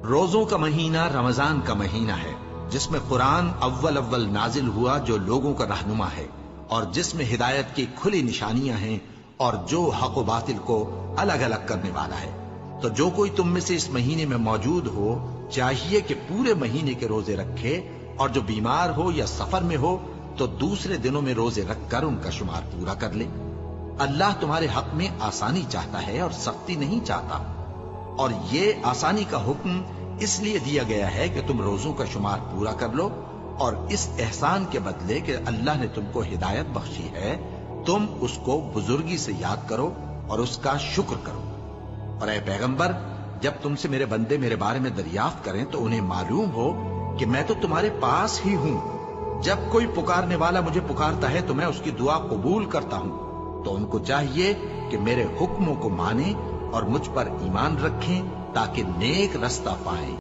روزوں کا مہینہ رمضان کا مہینہ ہے، جس میں قرآن اول نازل ہوا، جو لوگوں کا رہنما ہے اور جس میں ہدایت کی کھلی نشانیاں ہیں اور جو حق و باطل کو الگ الگ کرنے والا ہے۔ تو جو کوئی تم میں سے اس مہینے میں موجود ہو، چاہیے کہ پورے مہینے کے روزے رکھے، اور جو بیمار ہو یا سفر میں ہو تو دوسرے دنوں میں روزے رکھ کر ان کا شمار پورا کر لے۔ اللہ تمہارے حق میں آسانی چاہتا ہے اور سختی نہیں چاہتا، اور یہ آسانی کا حکم اس لیے دیا گیا ہے کہ تم روزوں کا شمار پورا کر لو، اور اس احسان کے بدلے کہ اللہ نے تم کو ہدایت بخشی ہے، تم اس کو بزرگی سے یاد کرو اور اس کا شکر کرو۔ اور اے پیغمبر، جب تم سے میرے بندے میرے بارے میں دریافت کریں تو انہیں معلوم ہو کہ میں تو تمہارے پاس ہی ہوں۔ جب کوئی پکارنے والا مجھے پکارتا ہے تو میں اس کی دعا قبول کرتا ہوں۔ تو ان کو چاہیے کہ میرے حکموں کو مانیں اور مجھ پر ایمان رکھیں تاکہ نیک رستہ پائیں۔